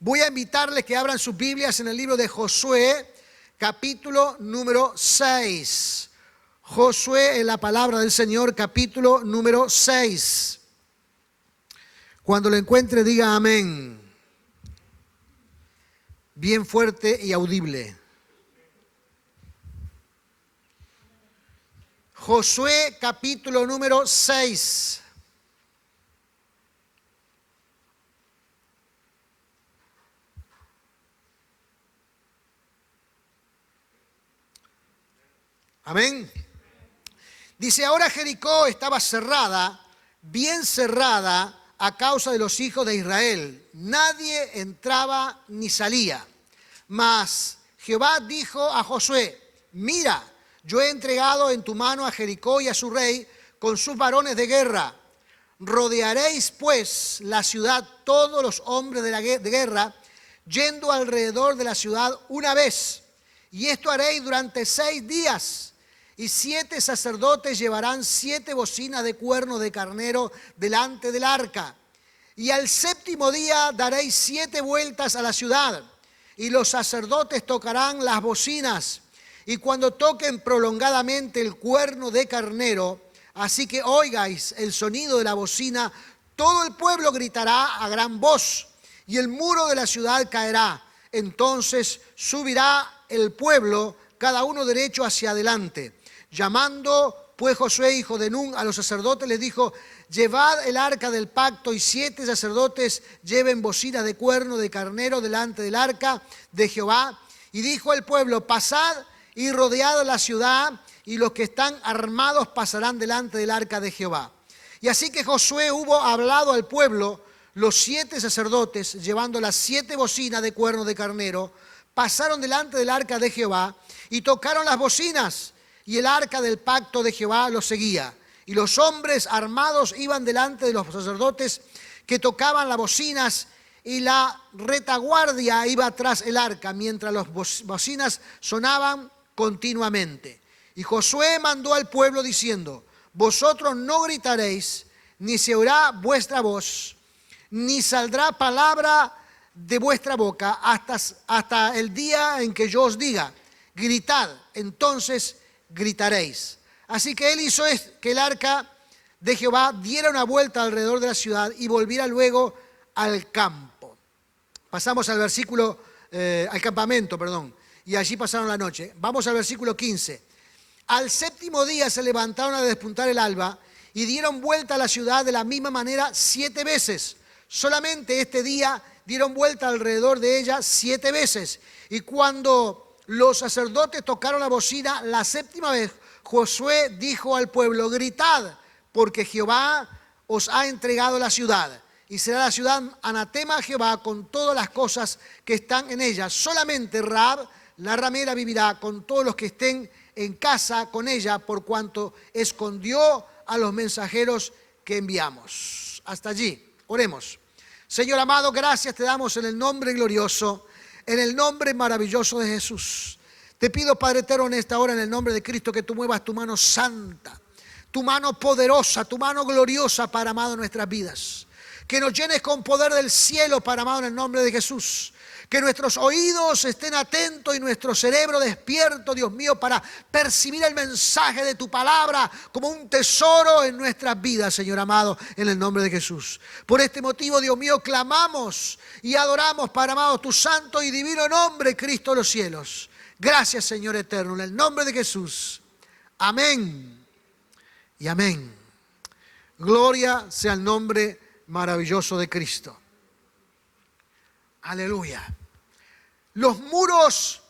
Voy a invitarles que abran sus Biblias en el libro de Josué, capítulo número 6. Josué, en la palabra del Señor, capítulo número 6. Cuando lo encuentre, diga amén. Bien fuerte y audible. Josué, capítulo número 6. Amén. Dice, ahora Jericó estaba cerrada, bien cerrada, a causa de los hijos de Israel. Nadie entraba ni salía. Mas Jehová dijo a Josué, mira, yo he entregado en tu mano a Jericó y a su rey con sus varones de guerra. Rodearéis pues la ciudad todos los hombres de guerra, yendo alrededor de la ciudad una vez. Y esto haréis durante 6 días. Y 7 sacerdotes llevarán 7 bocinas de cuerno de carnero delante del arca. Y al 7º día daréis 7 vueltas a la ciudad. Y los sacerdotes tocarán las bocinas. Y cuando toquen prolongadamente el cuerno de carnero, así que oigáis el sonido de la bocina, todo el pueblo gritará a gran voz. Y el muro de la ciudad caerá. Entonces subirá el pueblo, cada uno derecho hacia adelante. Llamando pues Josué, hijo de Nun, a los sacerdotes, les dijo, llevad el arca del pacto y 7 sacerdotes lleven bocinas de cuerno de carnero delante del arca de Jehová. Y dijo al pueblo, pasad y rodead la ciudad, y los que están armados pasarán delante del arca de Jehová. Y así que Josué hubo hablado al pueblo, los 7 sacerdotes, llevando las 7 bocinas de cuerno de carnero, pasaron delante del arca de Jehová y tocaron las bocinas. Y el arca del pacto de Jehová los seguía. Y los hombres armados iban delante de los sacerdotes que tocaban las bocinas, y la retaguardia iba tras el arca, mientras las bocinas sonaban continuamente. Y Josué mandó al pueblo diciendo, vosotros no gritaréis, ni se oirá vuestra voz, ni saldrá palabra de vuestra boca hasta el día en que yo os diga, gritad, entonces gritaréis. Así que él hizo que el arca de Jehová diera una vuelta alrededor de la ciudad y volviera luego al campo. Pasamos al al campamento, y allí pasaron la noche. Vamos al versículo 15. Al 7º día se levantaron a despuntar el alba y dieron vuelta a la ciudad de la misma manera 7 veces. Solamente este día dieron vuelta alrededor de ella 7 veces. Y cuando los sacerdotes tocaron la bocina la 7ª vez, Josué dijo al pueblo, gritad, porque Jehová os ha entregado la ciudad. Y será la ciudad anatema a Jehová con todas las cosas que están en ella. Solamente Rahab, la ramera, vivirá con todos los que estén en casa con ella, por cuanto escondió a los mensajeros que enviamos. Hasta allí, oremos. Señor amado, gracias te damos en el nombre glorioso, en el nombre maravilloso de Jesús. Te pido, Padre eterno, en esta hora, en el nombre de Cristo, que tú muevas tu mano santa, tu mano poderosa, tu mano gloriosa, Padre amado, en nuestras vidas. Que nos llenes con poder del cielo, Padre amado, en el nombre de Jesús. Que nuestros oídos estén atentos y nuestro cerebro despierto, Dios mío, para percibir el mensaje de tu palabra como un tesoro en nuestras vidas, Señor amado, en el nombre de Jesús. Por este motivo, Dios mío, clamamos y adoramos, Padre amado, tu santo y divino nombre, Cristo de los cielos. Gracias, Señor eterno, en el nombre de Jesús. Amén y amén. Gloria sea el nombre maravilloso de Cristo. Aleluya. Los muros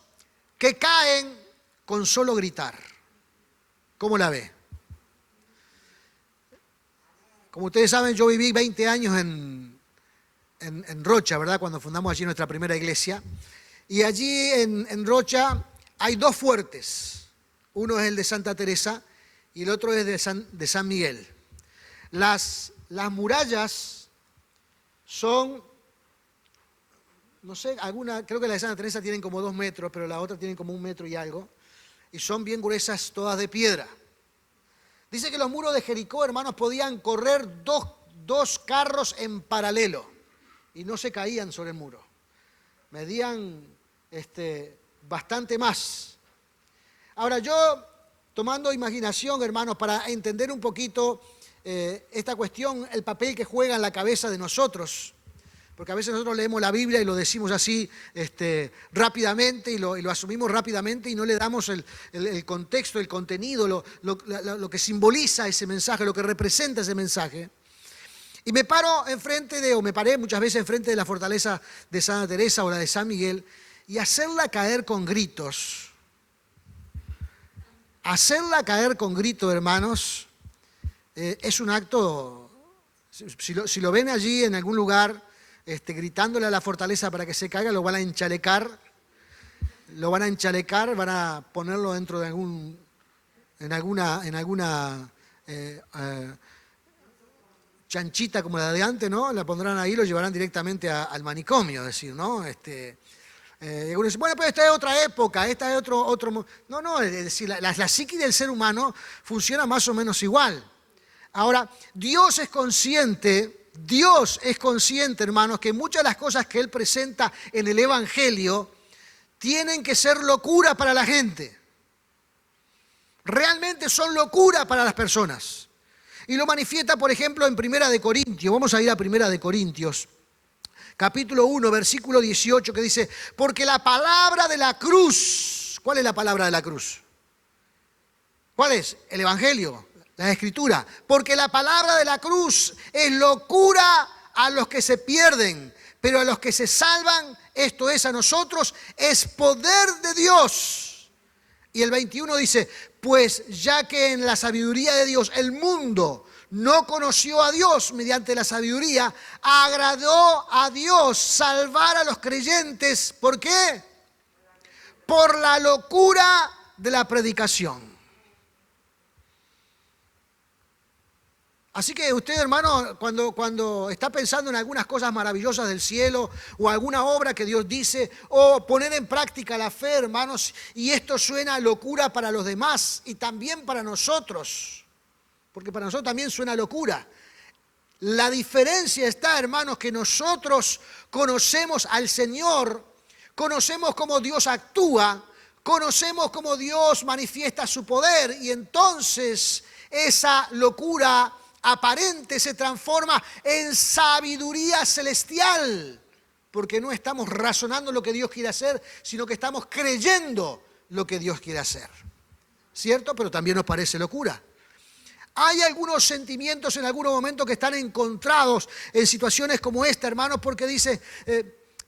que caen con solo gritar. ¿Cómo la ve? Como ustedes saben, yo viví 20 años en Rocha, ¿verdad? Cuando fundamos allí nuestra primera iglesia. Y allí en Rocha hay 2 fuertes. Uno es el de Santa Teresa y el otro es de San Miguel. Las murallas son, no sé, creo que la de Santa Teresa tienen como 2 metros, pero la otra tienen como 1 metro y algo. Y son bien gruesas, todas de piedra. Dice que los muros de Jericó, hermanos, podían correr dos carros en paralelo y no se caían sobre el muro. medían bastante más. Ahora yo, tomando imaginación, hermanos, para entender un poquito esta cuestión, el papel que juega en la cabeza de nosotros, porque a veces nosotros leemos la Biblia y lo decimos así rápidamente y lo asumimos rápidamente y no le damos el contexto, el contenido, lo que simboliza ese mensaje, lo que representa ese mensaje. Y me paré muchas veces enfrente de la fortaleza de Santa Teresa o la de San Miguel y hacerla caer con gritos. Hacerla caer con gritos, hermanos, es un acto, si lo ven allí en algún lugar, gritándole a la fortaleza para que se caiga, lo van a enchalecar, van a ponerlo dentro de en alguna chanchita como la de antes, ¿no? La pondrán ahí, lo llevarán directamente al manicomio, es decir, ¿no? Algunos dicen, bueno, pero esta es otra época, esta es otro... No, es decir, la psique del ser humano funciona más o menos igual. Ahora, Dios es consciente, hermanos, que muchas de las cosas que Él presenta en el Evangelio tienen que ser locura para la gente. Realmente son locura para las personas. Y lo manifiesta, por ejemplo, en Primera de Corintios. Vamos a ir a Primera de Corintios, capítulo 1, versículo 18, que dice, porque la palabra de la cruz, ¿cuál es la palabra de la cruz? ¿Cuál es? El Evangelio, la Escritura. Porque la palabra de la cruz es locura a los que se pierden, pero a los que se salvan, esto es a nosotros, es poder de Dios. Y el 21 dice, pues ya que en la sabiduría de Dios el mundo no conoció a Dios mediante la sabiduría, agradó a Dios salvar a los creyentes. ¿Por qué? Por la locura de la predicación. Así que usted, hermano, cuando está pensando en algunas cosas maravillosas del cielo o alguna obra que Dios dice o poner en práctica la fe, hermanos, y esto suena a locura para los demás y también para nosotros, porque para nosotros también suena locura. La diferencia está, hermanos, que nosotros conocemos al Señor, conocemos cómo Dios actúa, conocemos cómo Dios manifiesta su poder y entonces esa locura aparente se transforma en sabiduría celestial, porque no estamos razonando lo que Dios quiere hacer, sino que estamos creyendo lo que Dios quiere hacer. ¿Cierto? Pero también nos parece locura. Hay algunos sentimientos en algunos momentos que están encontrados en situaciones como esta, hermanos, porque dice,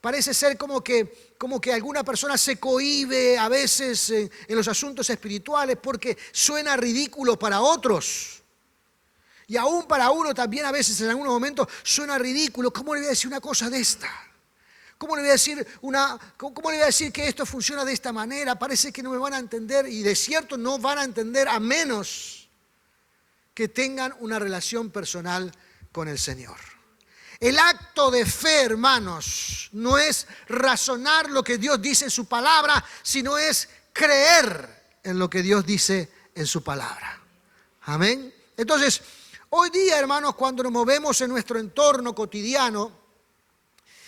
parece ser como que alguna persona se cohíbe a veces en los asuntos espirituales porque suena ridículo para otros. Y aún para uno también a veces en algunos momentos suena ridículo. ¿Cómo le voy a decir una cosa de esta? ¿Cómo le voy a decir que esto funciona de esta manera? Parece que no me van a entender y de cierto no van a entender a menos que tengan una relación personal con el Señor. El acto de fe, hermanos, no es razonar lo que Dios dice en su palabra, sino es creer en lo que Dios dice en su palabra. Amén. Entonces, hoy día, hermanos, cuando nos movemos en nuestro entorno cotidiano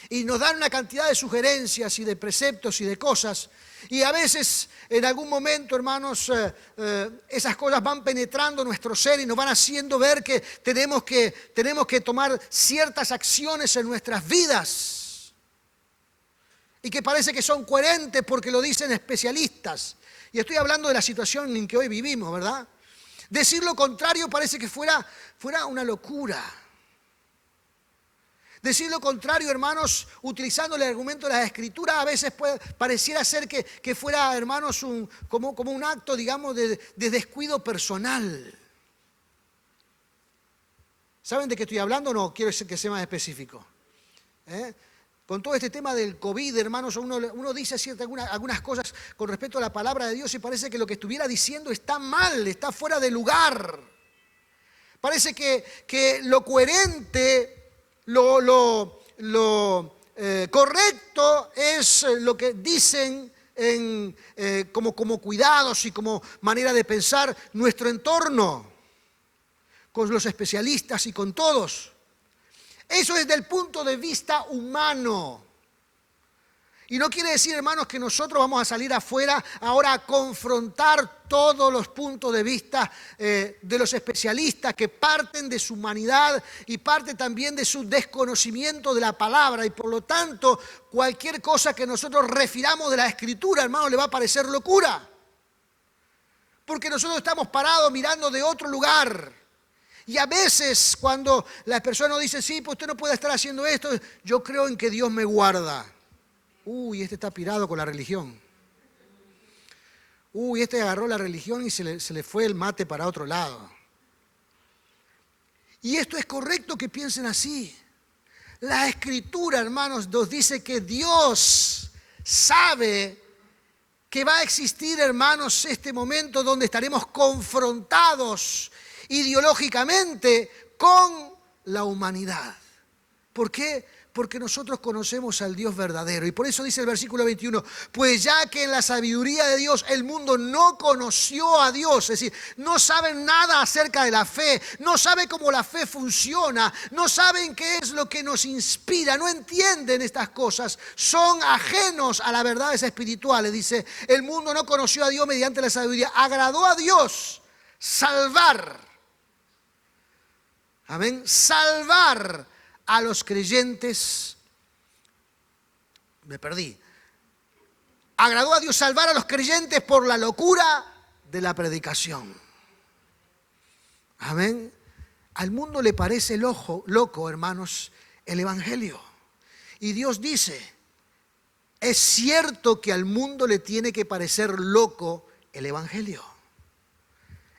y nos dan una cantidad de sugerencias y de preceptos y de cosas, y a veces en algún momento, hermanos, esas cosas van penetrando nuestro ser y nos van haciendo ver que tenemos que tomar ciertas acciones en nuestras vidas y que parece que son coherentes porque lo dicen especialistas. Y estoy hablando de la situación en que hoy vivimos, ¿verdad? Decir lo contrario parece que fuera una locura. Decir lo contrario, hermanos, utilizando el argumento de la Escritura, a veces pareciera ser que fuera, hermanos, como un acto, digamos, de descuido personal. ¿Saben de qué estoy hablando? No, quiero que sea más específico. Con todo este tema del COVID, hermanos, uno dice algunas cosas con respecto a la palabra de Dios y parece que lo que estuviera diciendo está mal, está fuera de lugar. Parece que lo coherente, lo correcto es lo que dicen como cuidados y como manera de pensar nuestro entorno, con los especialistas y con todos. Eso es desde el punto de vista humano. Y no quiere decir, hermanos, que nosotros vamos a salir afuera ahora a confrontar todos los puntos de vista de los especialistas que parten de su humanidad y parte también de su desconocimiento de la palabra. Y por lo tanto, cualquier cosa que nosotros refiramos de la Escritura, hermanos, le va a parecer locura. Porque nosotros estamos parados mirando de otro lugar. Y a veces cuando las personas dicen, sí, pues usted no puede estar haciendo esto, yo creo en que Dios me guarda. Uy, este está pirado con la religión. Uy, este agarró la religión y se le fue el mate para otro lado. Y esto es correcto que piensen así. La Escritura, hermanos, nos dice que Dios sabe que va a existir, hermanos, este momento donde estaremos confrontados ideológicamente con la humanidad. ¿Por qué? Porque nosotros conocemos al Dios verdadero. Y por eso dice el versículo 21, pues ya que en la sabiduría de Dios el mundo no conoció a Dios, es decir, no saben nada acerca de la fe, no saben cómo la fe funciona, no saben qué es lo que nos inspira, no entienden estas cosas, son ajenos a las verdades espirituales. Dice, el mundo no conoció a Dios mediante la sabiduría, agradó a Dios salvar, amén, salvar a los creyentes, agradó a Dios salvar a los creyentes por la locura de la predicación. Amén. Al mundo le parece loco, hermanos, el evangelio. Y Dios dice, es cierto que al mundo le tiene que parecer loco el evangelio.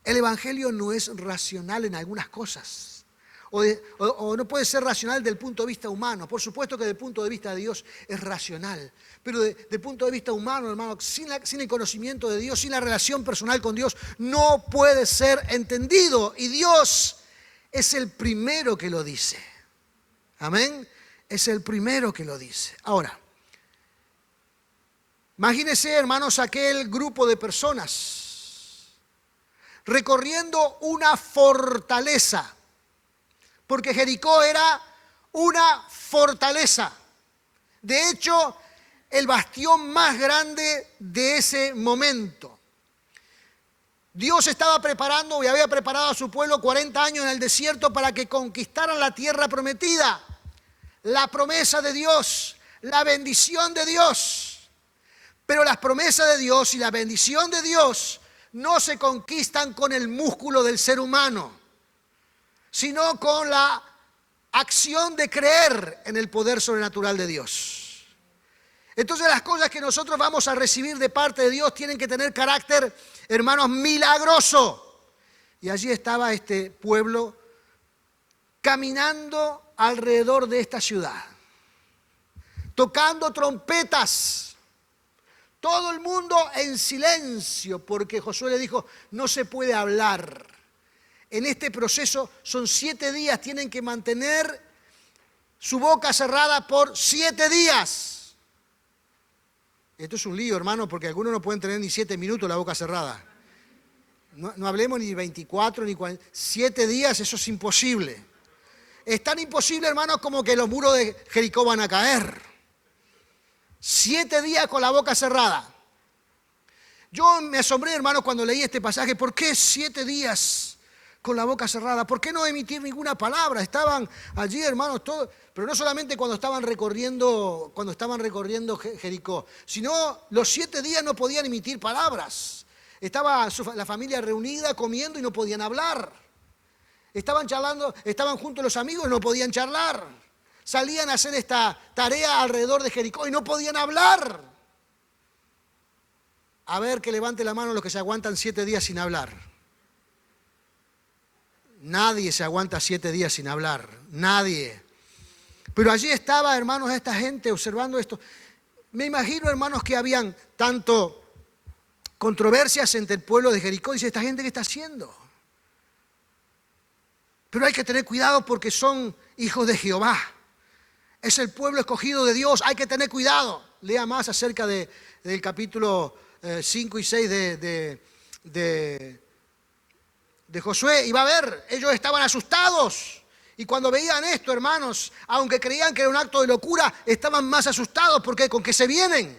El evangelio no es racional en algunas cosas. O no puede ser racional desde el punto de vista humano. Por supuesto que desde el punto de vista de Dios es racional. Pero desde el punto de vista humano, hermano, sin el conocimiento de Dios, sin la relación personal con Dios, no puede ser entendido. Y Dios es el primero que lo dice. Amén. Es el primero que lo dice. Ahora, imagínense, hermanos, aquel grupo de personas recorriendo una fortaleza. Porque Jericó era una fortaleza. De hecho, el bastión más grande de ese momento. Dios estaba preparando y había preparado a su pueblo 40 años en el desierto para que conquistaran la tierra prometida. La promesa de Dios, la bendición de Dios. Pero las promesas de Dios y la bendición de Dios no se conquistan con el músculo del ser humano, sino con la acción de creer en el poder sobrenatural de Dios. Entonces las cosas que nosotros vamos a recibir de parte de Dios tienen que tener carácter, hermanos, milagroso. Y allí estaba este pueblo caminando alrededor de esta ciudad, tocando trompetas. Todo el mundo en silencio, porque Josué le dijo, no se puede hablar. En este proceso son 7 días, tienen que mantener su boca cerrada por 7 días. Esto es un lío, hermano, porque algunos no pueden tener ni 7 minutos la boca cerrada. No hablemos ni 24 ni 40. 7 días, eso es imposible. Es tan imposible, hermanos, como que los muros de Jericó van a caer. 7 días con la boca cerrada. Yo me asombré, hermanos, cuando leí este pasaje. ¿Por qué 7 días con la boca cerrada? ¿Por qué no emitir ninguna palabra? Estaban allí, hermanos, todos, pero no solamente cuando estaban recorriendo Jericó, sino los 7 días no podían emitir palabras. Estaba la familia reunida comiendo y no podían hablar. Estaban charlando, estaban juntos los amigos y no podían charlar. Salían a hacer esta tarea alrededor de Jericó y no podían hablar. A ver, que levante la mano los que se aguantan 7 días sin hablar. Nadie se aguanta 7 días sin hablar, nadie. Pero allí estaba, hermanos, esta gente observando esto. Me imagino, hermanos, que habían tanto controversias entre el pueblo de Jericó. Dice, ¿esta gente qué está haciendo? Pero hay que tener cuidado porque son hijos de Jehová. Es el pueblo escogido de Dios, hay que tener cuidado. Lea más acerca del capítulo 5 y 6 de Josué y va a ver, ellos estaban asustados Y cuando veían esto, hermanos, aunque creían que era un acto de locura, estaban más asustados porque con que se vienen.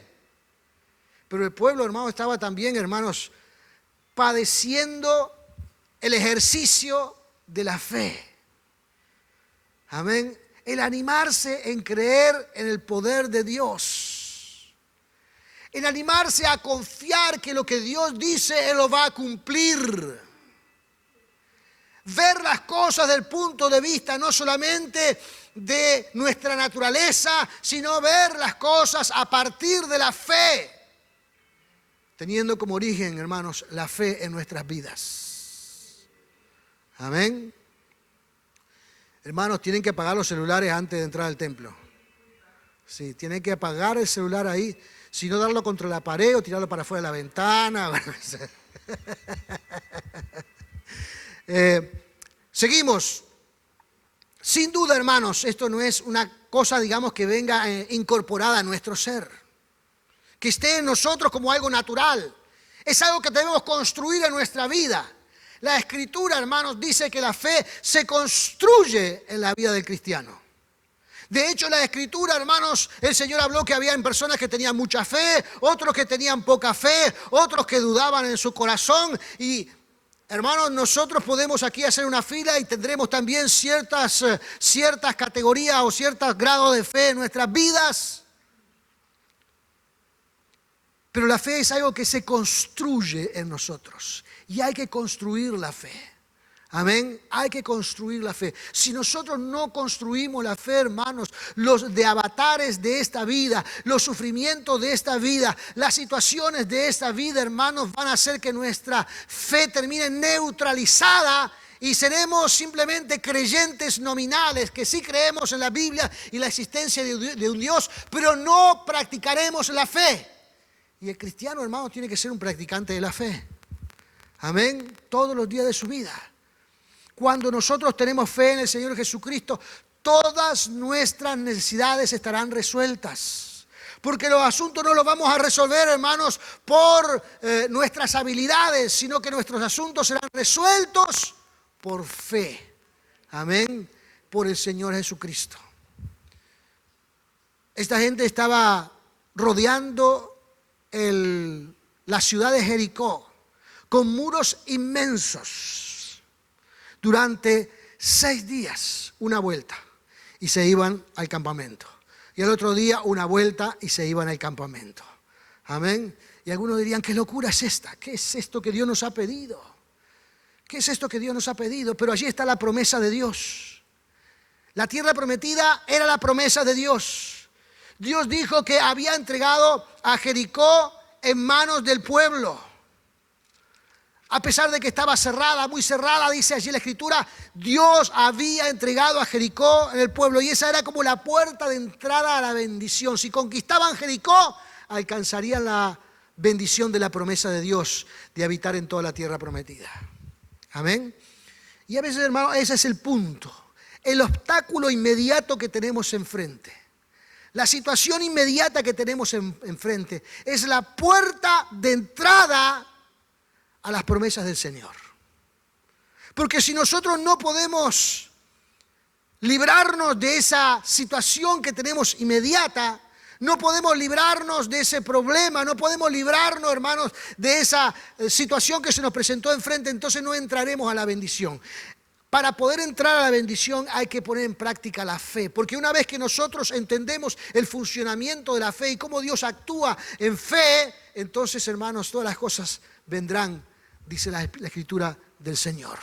Pero el pueblo, hermanos, estaba también, hermanos, padeciendo el ejercicio de la fe. Amén. El animarse en creer en el poder de Dios. El animarse a confiar que lo que Dios dice, Él lo va a cumplir. Ver las cosas del punto de vista no solamente de nuestra naturaleza, sino ver las cosas a partir de la fe. Teniendo como origen, hermanos, la fe en nuestras vidas. Amén. Hermanos, tienen que apagar los celulares antes de entrar al templo. Sí, tienen que apagar el celular ahí. Si no, darlo contra la pared o tirarlo para afuera de la ventana. Seguimos. Sin duda, hermanos, esto no es una cosa, digamos, que venga incorporada a nuestro ser. Que esté en nosotros como algo natural. Es algo que debemos construir en nuestra vida. La Escritura, hermanos, dice que la fe se construye en la vida del cristiano. De hecho, la Escritura, hermanos, el Señor habló que había personas que tenían mucha fe, otros que tenían poca fe, otros que dudaban en su corazón. Y, hermanos, nosotros podemos aquí hacer una fila y tendremos también ciertas categorías o ciertos grados de fe en nuestras vidas. Pero la fe es algo que se construye en nosotros. Y hay que construir la fe. Amén. Hay que construir la fe. Si nosotros no construimos la fe, hermanos, los de avatares de esta vida, los sufrimientos de esta vida, las situaciones de esta vida, hermanos, van a hacer que nuestra fe termine neutralizada y seremos simplemente creyentes nominales, que sí creemos en la Biblia y la existencia de un Dios, pero no practicaremos la fe. Y el cristiano, hermano, tiene que ser un practicante de la fe. Amén. Todos los días de su vida. Cuando nosotros tenemos fe en el Señor Jesucristo, todas nuestras necesidades estarán resueltas. Porque los asuntos no los vamos a resolver, hermanos, por nuestras habilidades, sino que nuestros asuntos serán resueltos por fe. Amén. Por el Señor Jesucristo. Esta gente estaba rodeando la ciudad de Jericó con muros inmensos durante 6 días, una vuelta, y se iban al campamento. Y el otro día una vuelta y se iban al campamento. Amén. Y algunos dirían, ¿qué locura es esta? ¿Qué es esto que Dios nos ha pedido? ¿Qué es esto que Dios nos ha pedido? Pero allí está la promesa de Dios. La tierra prometida era la promesa de Dios. Dios dijo que había entregado a Jericó en manos del pueblo. A pesar de que estaba cerrada, muy cerrada, dice allí la Escritura, Dios había entregado a Jericó en el pueblo. Y esa era como la puerta de entrada a la bendición. Si conquistaban Jericó, alcanzarían la bendición de la promesa de Dios de habitar en toda la tierra prometida. Amén. Y a veces, hermano, ese es el punto. El obstáculo inmediato que tenemos enfrente. La situación inmediata que tenemos enfrente es la puerta de entrada a las promesas del Señor. Porque si nosotros no podemos librarnos de esa situación que tenemos inmediata, no podemos librarnos de ese problema, no podemos librarnos, hermanos, de esa situación que se nos presentó enfrente, entonces no entraremos a la bendición. Para poder entrar a la bendición hay que poner en práctica la fe, porque una vez que nosotros entendemos el funcionamiento de la fe y cómo Dios actúa en fe, entonces, hermanos, todas las cosas vendrán, dice la Escritura del Señor.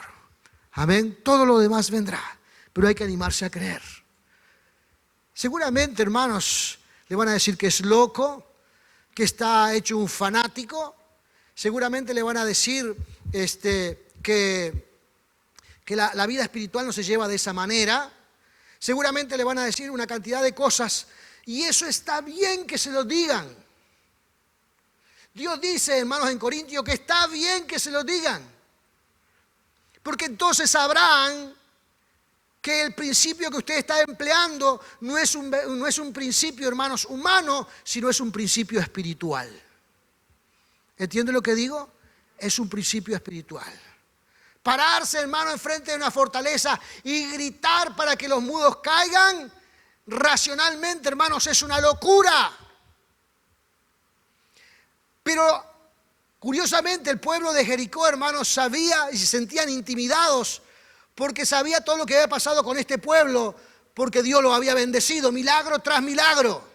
Amén. Todo lo demás vendrá, pero hay que animarse a creer. Seguramente, hermanos, le van a decir que es loco, que está hecho un fanático. Seguramente le van a decir que la vida espiritual no se lleva de esa manera. Seguramente le van a decir una cantidad de cosas, y eso está bien que se lo digan. Dios dice, hermanos, en Corintios, que está bien que se lo digan, porque entonces sabrán que el principio que usted está empleando no es un principio, hermanos, humano, sino es un principio espiritual. ¿Entiende lo que digo? Es un principio espiritual. Pararse, hermano, enfrente de una fortaleza y gritar para que los muros caigan, racionalmente, hermanos, es una locura. Pero curiosamente el pueblo de Jericó, hermanos, sabía y se sentían intimidados porque sabía todo lo que había pasado con este pueblo, porque Dios lo había bendecido, milagro tras milagro.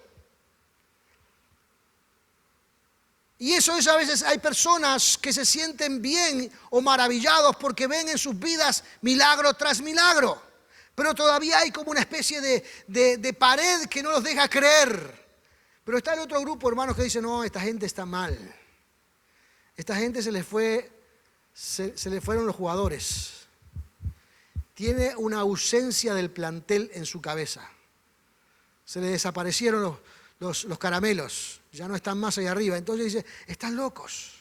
Y eso es, a veces hay personas que se sienten bien o maravillados porque ven en sus vidas milagro tras milagro. Pero todavía hay como una especie de pared que no los deja creer. Pero está el otro grupo, hermanos, que dice, no, esta gente está mal. Esta gente se le fueron los jugadores. Tiene una ausencia del plantel en su cabeza. Se le desaparecieron los caramelos. Ya no están más allá arriba. Entonces dice, están locos.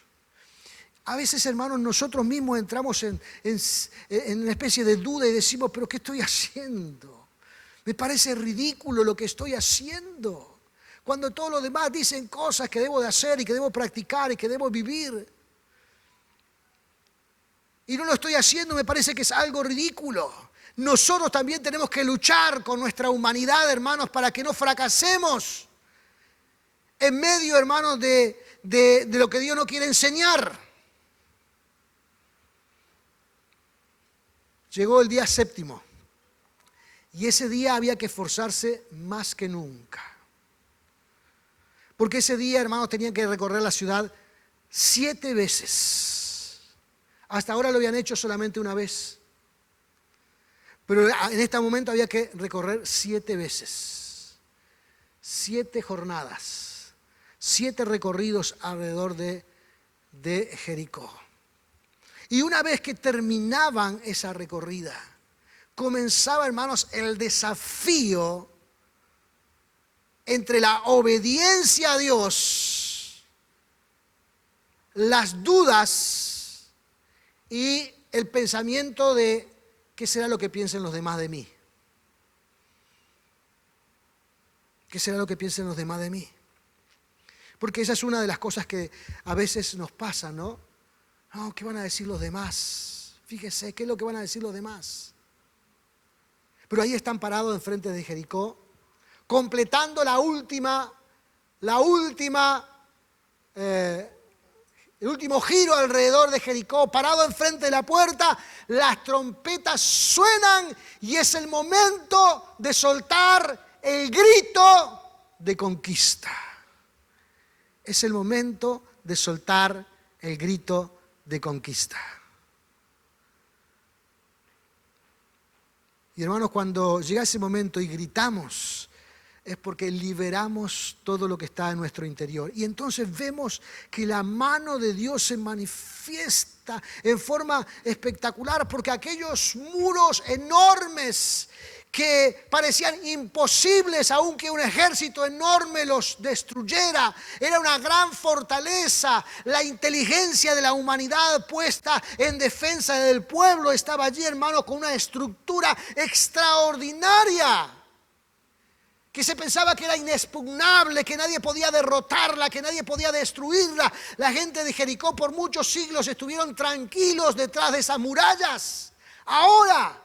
A veces, hermanos, nosotros mismos entramos en una especie de duda y decimos, pero ¿qué estoy haciendo? Me parece ridículo lo que estoy haciendo. Cuando todos los demás dicen cosas que debo de hacer y que debo practicar y que debo vivir. Y no lo estoy haciendo, me parece que es algo ridículo. Nosotros también tenemos que luchar con nuestra humanidad, hermanos, para que no fracasemos. En medio, hermanos, de lo que Dios nos quiere enseñar. Llegó el día séptimo. Y ese día había que esforzarse más que nunca. Porque ese día, hermanos, tenían que recorrer la ciudad 7 veces. Hasta ahora lo habían hecho solamente una vez. Pero en este momento había que recorrer 7 veces. 7 jornadas. 7 recorridos alrededor de Jericó. Y una vez que terminaban esa recorrida, comenzaba, hermanos, el desafío entre la obediencia a Dios, las dudas y el pensamiento de qué será lo que piensen los demás de mí. ¿Qué será lo que piensen los demás de mí? Porque esa es una de las cosas que a veces nos pasa, ¿no? No, ¿qué van a decir los demás? Fíjese, ¿qué es lo que van a decir los demás? Pero ahí están parados enfrente de Jericó, completando el último giro alrededor de Jericó, parado enfrente de la puerta, las trompetas suenan y es el momento de soltar el grito de conquista. Es el momento de soltar el grito de conquista. Y hermanos, cuando llega ese momento y gritamos, es porque liberamos todo lo que está en nuestro interior. Y entonces vemos que la mano de Dios se manifiesta en forma espectacular, porque aquellos muros enormes que parecían imposibles, aunque un ejército enorme los destruyera, era una gran fortaleza. La inteligencia de la humanidad puesta en defensa del pueblo estaba allí, hermano, con una estructura extraordinaria, que se pensaba que era inexpugnable, que nadie podía derrotarla, que nadie podía destruirla. La gente de Jericó por muchos siglos estuvieron tranquilos detrás de esas murallas. Ahora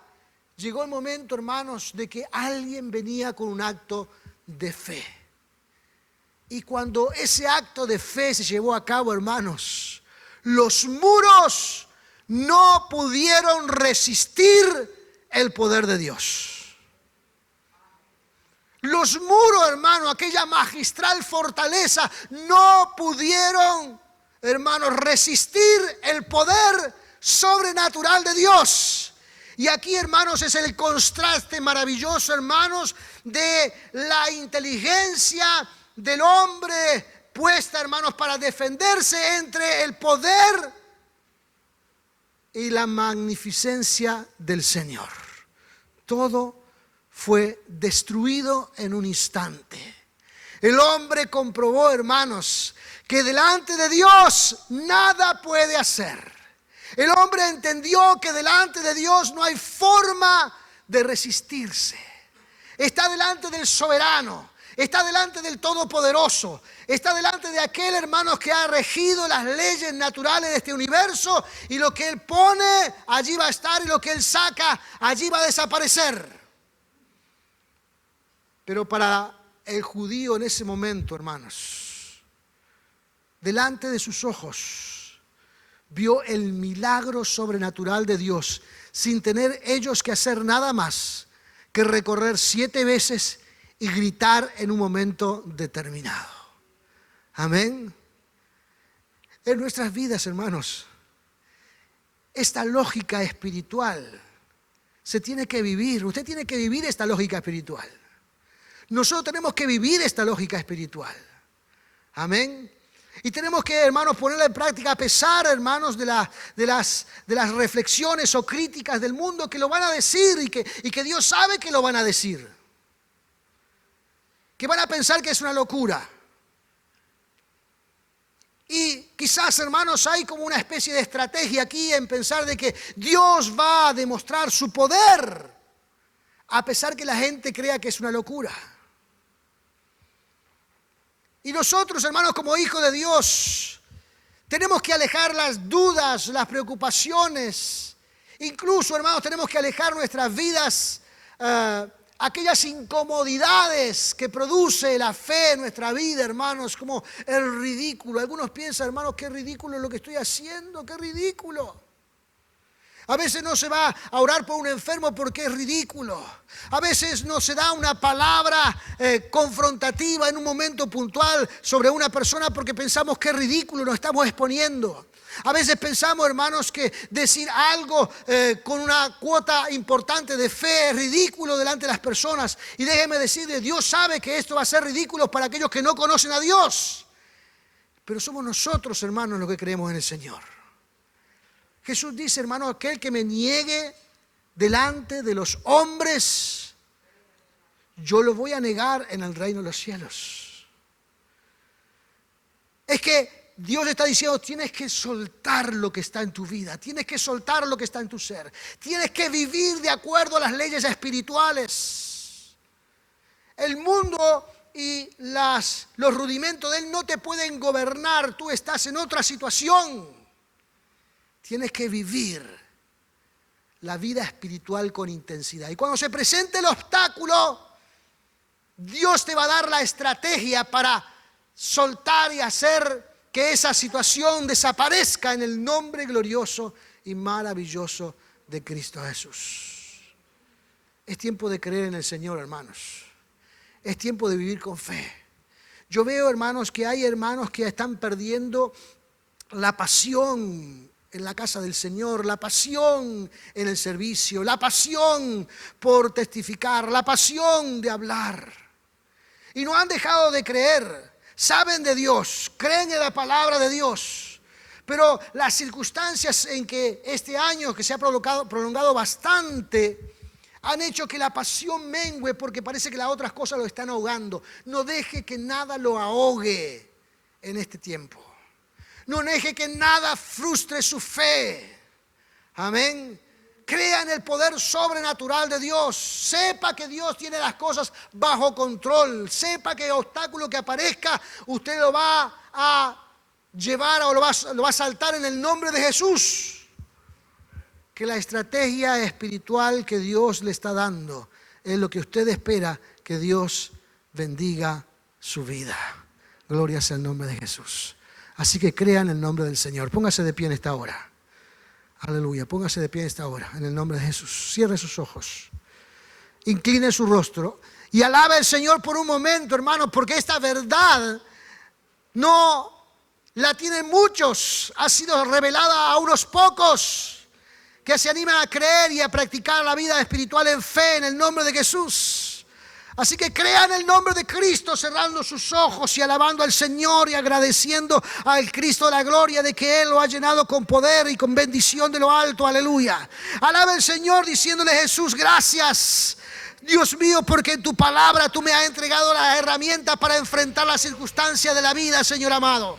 llegó el momento, hermanos, de que alguien venía con un acto de fe. Y cuando ese acto de fe se llevó a cabo, hermanos, los muros no pudieron resistir el poder de Dios. Los muros, hermano, aquella magistral fortaleza, no pudieron, hermanos, resistir el poder sobrenatural de Dios. Y aquí, hermanos, es el contraste maravilloso, hermanos, de la inteligencia del hombre puesta, hermanos, para defenderse entre el poder y la magnificencia del Señor. Todo fue destruido en un instante. El hombre comprobó, hermanos, que delante de Dios nada puede hacer. El hombre entendió que delante de Dios no hay forma de resistirse. Está delante del soberano, Está delante del Todopoderoso. Está delante de aquel, hermanos, que ha regido las leyes naturales de este universo. Y lo que Él pone, allí va a estar. Y lo que Él saca, allí va a desaparecer. Pero para el judío en ese momento, hermanos, delante de sus ojos, vio el milagro sobrenatural de Dios, sin tener ellos que hacer nada más que recorrer 7 veces y gritar en un momento determinado. Amén. En nuestras vidas, hermanos, esta lógica espiritual se tiene que vivir. Usted tiene que vivir esta lógica espiritual. Nosotros tenemos que vivir esta lógica espiritual. Amén. Y tenemos que, hermanos, ponerla en práctica a pesar, hermanos, de las reflexiones o críticas del mundo que lo van a decir y que Dios sabe que lo van a decir. Que van a pensar que es una locura. Y quizás, hermanos, hay como una especie de estrategia aquí en pensar de que Dios va a demostrar su poder, a pesar que la gente crea que es una locura. Y nosotros, hermanos, como hijos de Dios, tenemos que alejar las dudas, las preocupaciones. Incluso, hermanos, tenemos que alejar nuestras vidas, aquellas incomodidades que produce la fe en nuestra vida, hermanos, como el ridículo. Algunos piensan, hermanos, qué ridículo lo que estoy haciendo, qué ridículo. A veces no se va a orar por un enfermo porque es ridículo. A veces no se da una palabra confrontativa en un momento puntual sobre una persona porque pensamos que es ridículo, nos estamos exponiendo. A veces pensamos, hermanos, que decir algo con una cuota importante de fe es ridículo delante de las personas. Y déjeme decirle, Dios sabe que esto va a ser ridículo para aquellos que no conocen a Dios. Pero somos nosotros, hermanos, los que creemos en el Señor. Jesús dice, hermano, aquel que me niegue delante de los hombres, yo lo voy a negar en el reino de los cielos. Es que Dios está diciendo, tienes que soltar lo que está en tu vida, tienes que soltar lo que está en tu ser, tienes que vivir de acuerdo a las leyes espirituales. El mundo y los rudimentos de él no te pueden gobernar, tú estás en otra situación. Tienes que vivir la vida espiritual con intensidad. Y cuando se presente el obstáculo, Dios te va a dar la estrategia para soltar y hacer que esa situación desaparezca en el nombre glorioso y maravilloso de Cristo Jesús. Es tiempo de creer en el Señor, hermanos. Es tiempo de vivir con fe. Yo veo, hermanos, que hay hermanos que están perdiendo la pasión en la casa del Señor, la pasión en el servicio, la pasión por testificar, la pasión de hablar. Y no han dejado de creer, saben de Dios, creen en la palabra de Dios. Pero las circunstancias en que este año, que se ha prolongado bastante, han hecho que la pasión mengüe porque parece que las otras cosas lo están ahogando. No deje que nada lo ahogue en este tiempo. No deje que nada frustre su fe. Amén. Crea en el poder sobrenatural de Dios. Sepa que Dios tiene las cosas bajo control. Sepa que el obstáculo que aparezca, usted lo va a llevar o lo va a saltar en el nombre de Jesús. Que la estrategia espiritual que Dios le está dando es lo que usted espera que Dios bendiga su vida. Gloria sea el nombre de Jesús. Así que crea en el nombre del Señor. Póngase de pie en esta hora. Aleluya. Póngase de pie en esta hora. En el nombre de Jesús. Cierre sus ojos. Incline su rostro. Y alabe al Señor por un momento, hermano. Porque esta verdad no la tienen muchos. Ha sido revelada a unos pocos que se animan a creer y a practicar la vida espiritual en fe en el nombre de Jesús. Así que crea en el nombre de Cristo, cerrando sus ojos y alabando al Señor y agradeciendo al Cristo de la gloria de que Él lo ha llenado con poder y con bendición de lo alto. Aleluya. Alaba al Señor diciéndole: Jesús, gracias, Dios mío, porque en tu palabra tú me has entregado las herramientas para enfrentar las circunstancias de la vida, Señor amado.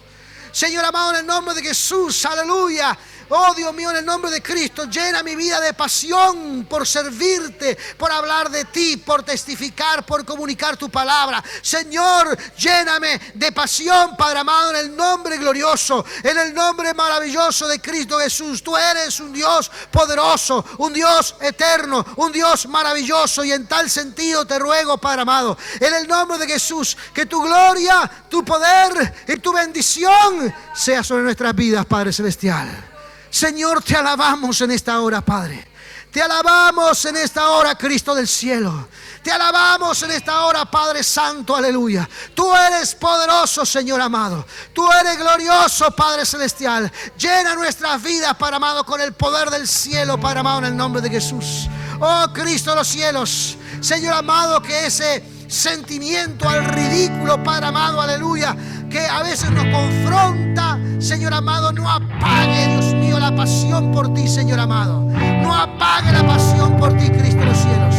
Señor amado, en el nombre de Jesús, aleluya. Oh Dios mío, en el nombre de Cristo, llena mi vida de pasión por servirte, por hablar de ti, por testificar, por comunicar tu palabra. Señor, lléname de pasión, Padre amado, en el nombre glorioso, en el nombre maravilloso de Cristo Jesús. Tú eres un Dios poderoso, un Dios eterno, un Dios maravilloso, y en tal sentido te ruego, Padre amado, en el nombre de Jesús, que tu gloria, tu poder y tu bendición sea sobre nuestras vidas, Padre Celestial. Señor, te alabamos en esta hora, Padre. Te alabamos en esta hora, Cristo del cielo. Te alabamos en esta hora, Padre Santo, aleluya. Tú eres poderoso, Señor amado. Tú eres glorioso, Padre Celestial. Llena nuestras vidas, Padre amado, con el poder del cielo, Padre amado, en el nombre de Jesús. Oh, Cristo de los cielos, Señor amado, que ese sentimiento al ridículo, Padre amado, aleluya, que a veces nos confronta, Señor amado, no apague, Dios mío, la pasión por ti, Señor amado. No apague la pasión por ti, Cristo de los cielos.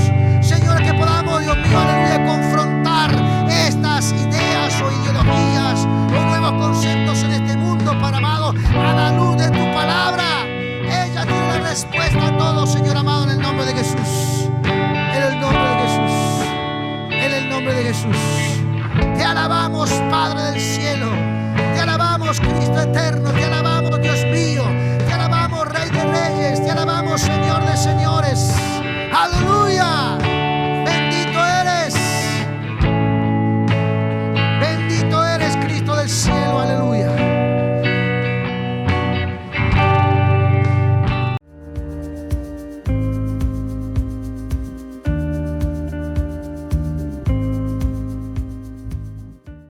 Señor, que podamos, Dios mío, aleluya, confrontar estas ideas o ideologías o nuevos conceptos en este mundo, Padre amado, a la luz de tu palabra. Ella tiene la respuesta a todo, Señor amado, en el nombre de Jesús. En el nombre de Jesús. En el nombre de Jesús. Te alabamos, Padre del cielo. Te alabamos, Cristo eterno. Te